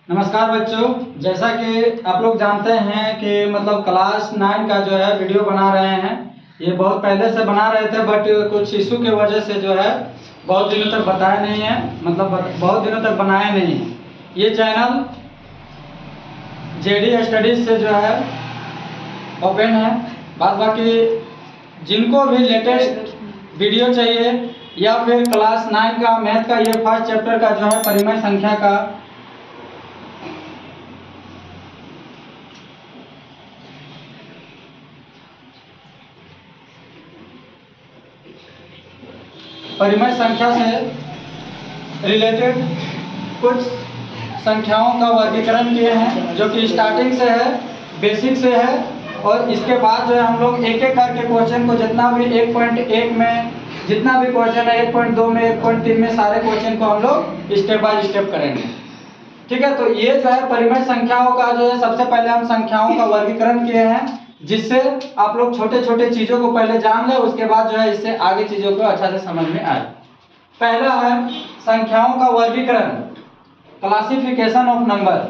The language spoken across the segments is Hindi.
नमस्कार बच्चों, जैसा कि आप लोग जानते हैं कि मतलब क्लास 9 का जो है वीडियो बना रहे हैं। ये बहुत पहले से बना रहे थे, बट कुछ इशू की वजह से जो है बहुत दिनों तक बताया नहीं है, मतलब बहुत दिनों तक बनाया नहीं है। ये चैनल जेडी स्टडीज से जो है ओपन है। बाद बाकी जिनको भी लेटेस्ट वीडियो चाहिए या फिर क्लास 9 का मैथ का ये फर्स्ट चैप्टर का जो है परिमेय संख्या का परिमेय संख्या से रिलेटेड कुछ संख्याओं का वर्गीकरण किए हैं, जो कि स्टार्टिंग से है, बेसिक से है। और इसके बाद जो है हम लोग एक एक करके क्वेश्चन को जितना भी 1.1 में जितना भी क्वेश्चन है, 1.2 में, 1.3 में, सारे क्वेश्चन को हम लोग स्टेप बाय स्टेप करेंगे। ठीक है, तो ये जो है परिमेय संख्याओं का जो है सबसे पहले हम संख्याओं का वर्गीकरण किए हैं, जिससे आप लोग छोटे छोटे चीजों को पहले जान ले, उसके बाद जो है इससे आगे चीजों को अच्छा से समझ में आए। पहला है संख्याओं का वर्गीकरण, क्लासिफिकेशन ऑफ नंबर,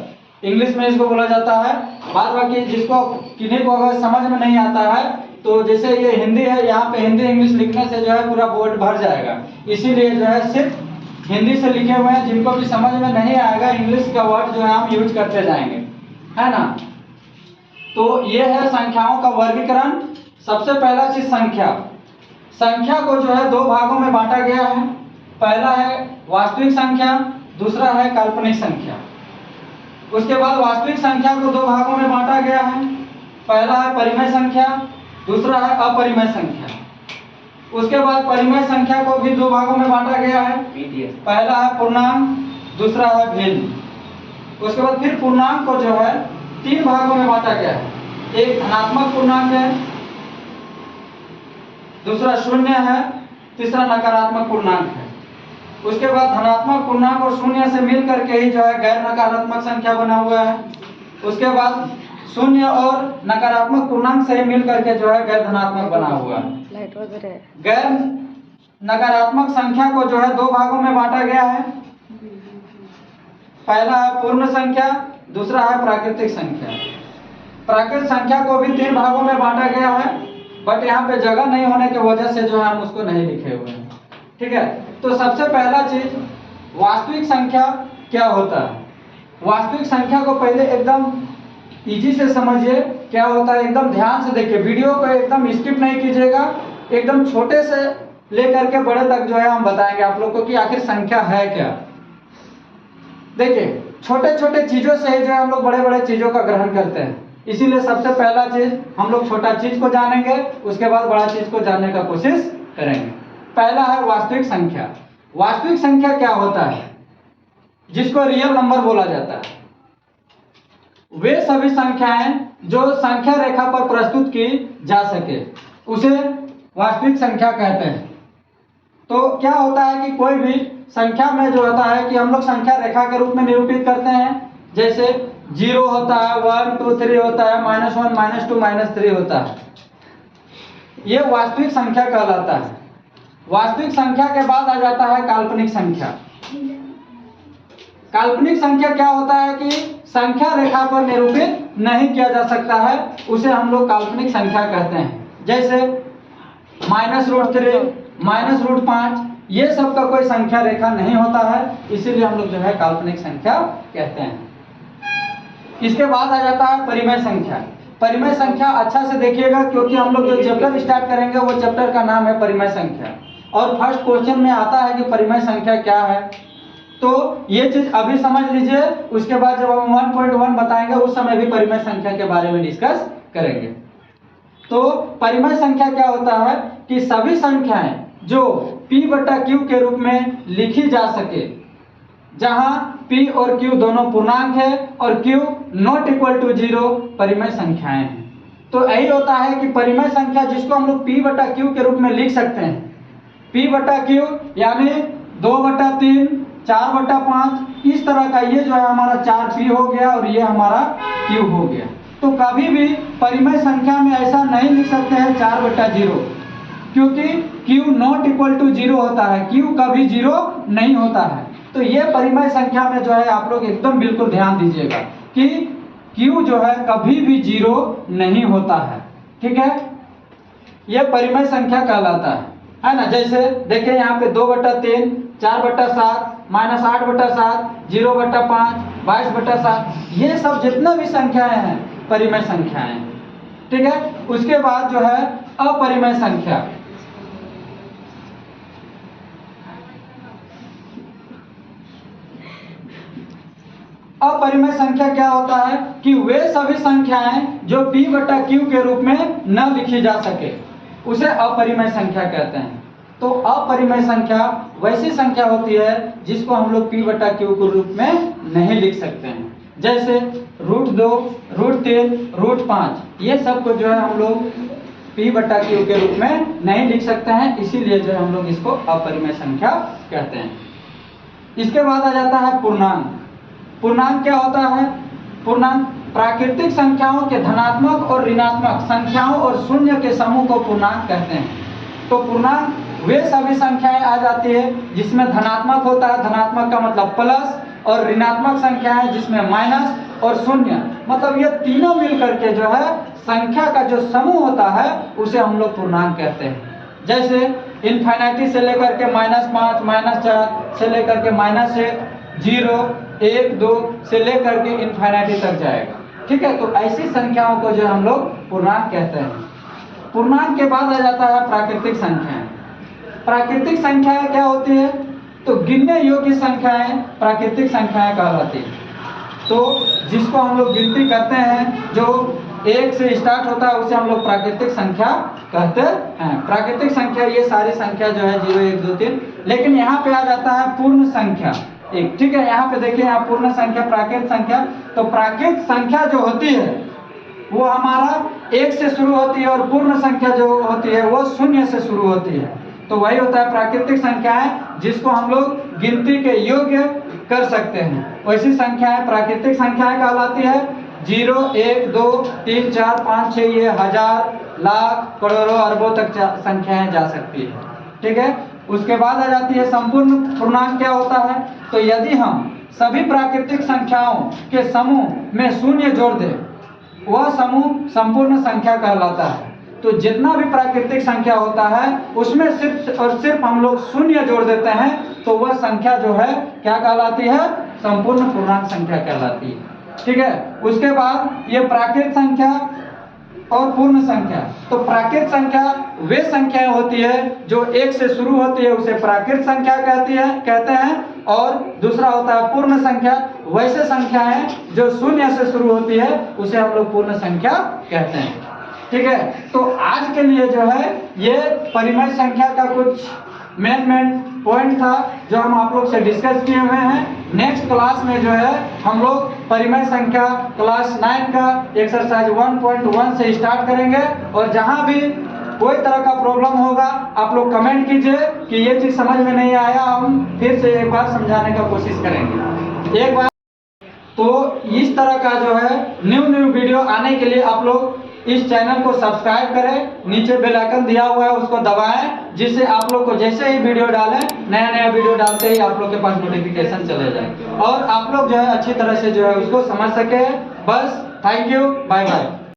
इंग्लिश में इसको बोला जाता है। बाद बाकी जिसको किन्हीं को अगर समझ में नहीं आता है तो जैसे ये हिंदी है, यहाँ पे हिंदी इंग्लिश लिखने से जो है पूरा बोर्ड भर जाएगा, इसीलिए जो है सिर्फ हिंदी से लिखे हुए हैं। जिनको भी समझ में नहीं आएगा इंग्लिश का वर्ड जो है हम यूज करते जाएंगे, है ना। तो ये है संख्याओं का वर्गीकरण। सबसे पहला चीज संख्या को जो है दो भागों में बांटा गया है। पहला है वास्तविक संख्या, दूसरा है काल्पनिक संख्या। उसके बाद वास्तविक संख्या को दो भागों में बांटा गया है। पहला है परिमेय संख्या, दूसरा है अपरिमेय संख्या। उसके बाद परिमेय संख्या को भी दो भागों में बांटा गया है। पहला है पूर्णांक, दूसरा है भिन्न। उसके बाद फिर पूर्णांक को जो है तीन भागों में बांटा गया है। एक धनात्मक पूर्णांक है, दूसरा शून्य है, तीसरा नकारात्मक पूर्णांक है। उसके बाद धनात्मक पूर्णांक और शून्य से मिल करके ही जो है गैर नकारात्मक संख्या बना हुआ है। उसके बाद शून्य और नकारात्मक पूर्णांक से मिल करके जो है गैर धनात्मक बना हुआ है। गैर नकारात्मक संख्या को जो है दो भागों में बांटा गया है। पहला है पूर्ण संख्या, दूसरा है प्राकृतिक संख्या। प्राकृतिक संख्या को भी तीन भागों में बांटा गया है, बट यहाँ पे जगह नहीं होने की वजह से जो है हम उसको नहीं लिखे हुए हैं। ठीक है, तो सबसे पहला चीज वास्तविक संख्या क्या होता है। वास्तविक संख्या को पहले एकदम इजी से समझिए क्या होता है, एकदम ध्यान से देखिए, वीडियो को एकदम स्किप नहीं कीजिएगा। एकदम छोटे से लेकर के बड़े तक जो है हम बताएंगे आप लोग को कि आखिर संख्या है क्या। देखिए, छोटे छोटे चीजों से ही जो है हम लोग बड़े बड़े चीजों का ग्रहण करते हैं, इसीलिए सबसे पहला चीज हम लोग छोटा चीज को जानेंगे, उसके बाद बड़ा चीज को जानने का कोशिश करेंगे। पहला है वास्तविक संख्या। वास्तविक संख्या क्या होता है, जिसको रियल नंबर बोला जाता है। वे सभी संख्याएं जो संख्या रेखा पर प्रस्तुत की जा सके उसे वास्तविक संख्या कहते हैं। तो क्या होता है कि कोई भी संख्या में जो होता है कि हम लोग संख्या रेखा के रूप में निरूपित करते हैं। जैसे 0 होता है, 1 2 3 होता है, -1 -2 -3 होता है। ये वास्तविक संख्या कहलाता है। वास्तविक संख्या के बाद आ जाता है काल्पनिक संख्या। काल्पनिक संख्या क्या होता है कि संख्या रेखा पर निरूपित नहीं किया जा सकता है, उसे हम लोग काल्पनिक संख्या कहते हैं। जैसे -√3 -√5 ये सब का कोई संख्या रेखा नहीं होता है, इसीलिए हम लोग जो है काल्पनिक संख्या कहते हैं। इसके बाद आ जाता है परिमेय संख्या। परिमेय संख्या अच्छा से देखिएगा, क्योंकि हम लोग जो चैप्टर स्टार्ट करेंगे वो चैप्टर का नाम है परिमेय संख्या, और फर्स्ट क्वेश्चन में आता है कि परिमेय संख्या क्या है। तो ये चीज अभी समझ लीजिए, उसके बाद जब हम 1.1 बताएंगे उस समय भी परिमेय संख्या के बारे में डिस्कस करेंगे। तो परिमेय संख्या क्या होता है कि सभी संख्याएं जो P/Q के रूप में लिखी जा सके, जहां P और Q दोनों पूर्णांक है और Q ≠ 0 परिमेय संख्याएं हैं। तो यही होता है कि परिमेय संख्या जिसको हम लोग P/Q के रूप में लिख सकते हैं। P/Q यानी 2/3 4/5 इस तरह का, ये जो है हमारा 4P हो गया और ये हमारा Q हो गया। तो कभी भी परिमेय संख्या में ऐसा नहीं लिख सकते हैं 4/0, क्योंकि Q ≠ 0 होता है। Q कभी 0 नहीं होता है। तो ये परिमेय संख्या में जो है आप लोग एकदम बिल्कुल ध्यान दीजिएगा कि Q जो है कभी भी 0 नहीं होता है, ठीक है। ये परिमेय संख्या कहलाता है ना। जैसे देखिए यहाँ पे 2/3, 4/7, -8/7, 0/5, 22/7, ये सब जितना भी संख्याएं हैं परिमेय संख्याएं, ठीक है। उसके बाद जो है अपरिमेय संख्या। अपरिमेय संख्या क्या होता है कि वे सभी संख्याएं जो P/Q के रूप में न लिखी जा सके उसे अपरिमेय संख्या कहते हैं। तो अपरिमेय संख्या वैसी संख्या होती है जिसको हम लोग P/Q के रूप में नहीं लिख सकते हैं। जैसे √2, √3, √5, ये सब को जो है हम लोग P/Q के रूप में नहीं लिख सकते हैं, इसीलिए जो है हम लोग इसको अपरिमेय संख्या कहते हैं। इसके बाद आ जाता है पूर्णांक। पूर्णांक क्या होता है? पूर्णांक प्राकृतिक संख्याओं के धनात्मक और ऋणात्मक संख्याओं और शून्य के समूह को पूर्णांक कहते हैं। तो पूर्णांक वे सभी संख्याएं आ जाती है जिसमें धनात्मक होता है, धनात्मक का मतलब प्लस, और ऋणात्मक संख्याएं जिसमें माइनस और शून्य, मतलब ये तीनों मिल करके जो है संख्या का जो समूह होता है उसे हम लोग पूर्णांक कहते हैं। जैसे इनफाइनाइटी से लेकर के -5, -4 से लेकर के -1, 0, 1, 2 से लेकर के इनफाइनाइटी तक जाएगा, ठीक है। तो ऐसी संख्याओं को जो हम लोग पूर्णांक कहते हैं। पूर्णांक के बाद आ जाता है प्राकृतिक संख्याएं। प्राकृतिक संख्याएं क्या होती है? तो गिनने योग्य संख्याएं प्राकृतिक संख्याएं कहलाती है। तो जिसको हम लोग गिनती करते हैं, जो 1 से स्टार्ट होता है उसे हम लोग प्राकृतिक संख्या कहते हैं। प्राकृतिक संख्या ये सारी संख्या जो है 0, 1, 2, 3। लेकिन यहाँ पे आ जाता है पूर्ण संख्या एक, ठीक है। यहाँ पे देखिए, यहाँ पूर्ण संख्या, प्राकृत संख्या। तो प्राकृत संख्या जो होती है वो हमारा 1 से शुरू होती है और पूर्ण संख्या जो होती है वो 0 से शुरू होती है। तो वही होता है प्राकृतिक संख्याएं जिसको हम लोग गिनती के योग्य कर सकते हैं। वैसी संख्याएं प्राकृतिक संख्याएं कहलाती है। 0, 1, 2, 3, 4, 5, 6, ये हजार, लाख, करोड़ों, अरबों तक संख्याएं जा सकती है, ठीक है। उसके बाद आ जाती है संपूर्ण पूर्णांक। क्या होता है? तो यदि हम सभी प्राकृतिक संख्याओं के समूह में शून्य जोड़ दें, वह समूह संपूर्ण संख्या कहलाता है। तो जितना भी प्राकृतिक संख्या होता है उसमें सिर्फ और सिर्फ हम लोग शून्य जोड़ देते हैं, तो वह संख्या जो है क्या कहलाती है? संपूर्ण पूर्णांक संख्या कहलाती है, ठीक है। उसके बाद ये प्राकृत संख्या और पूर्ण संख्या। तो प्राकृत संख्या वे संख्याएं होती है जो 1 से शुरू होती है, उसे प्राकृत संख्या कहते हैं। और दूसरा होता है पूर्ण संख्या, वैसे संख्याएं जो 0 से शुरू होती है उसे हम लोग पूर्ण संख्या कहते हैं, ठीक है। तो आज के लिए जो है ये परिमेय संख्या का कुछ मेन पॉइंट था जो हम आप लोग से डिस्कस किए हुए हैं। नेक्स्ट क्लास में जो है हम लोग परिमेय संख्या क्लास 9 का एक्सरसाइज 1.1 से स्टार्ट करेंगे। और जहां भी कोई तरह का प्रॉब्लम होगा आप लोग कमेंट कीजिए कि ये चीज़ समझ में नहीं आया, हम फिर से एक बार समझाने का कोशिश करेंगे एक बार। तो इस तरह का जो है न्यू वीडियो आने के लिए आप लोग इस चैनल को सब्सक्राइब करें, नीचे बेल आइकन दिया हुआ है उसको दबाएं, जिससे आप लोग को जैसे ही वीडियो डालें, नया वीडियो डालते ही आप लोग के पास नोटिफिकेशन चले जाए और आप लोग जो है अच्छी तरह से जो है उसको समझ सके। बस, थैंक यू, बाय बाय।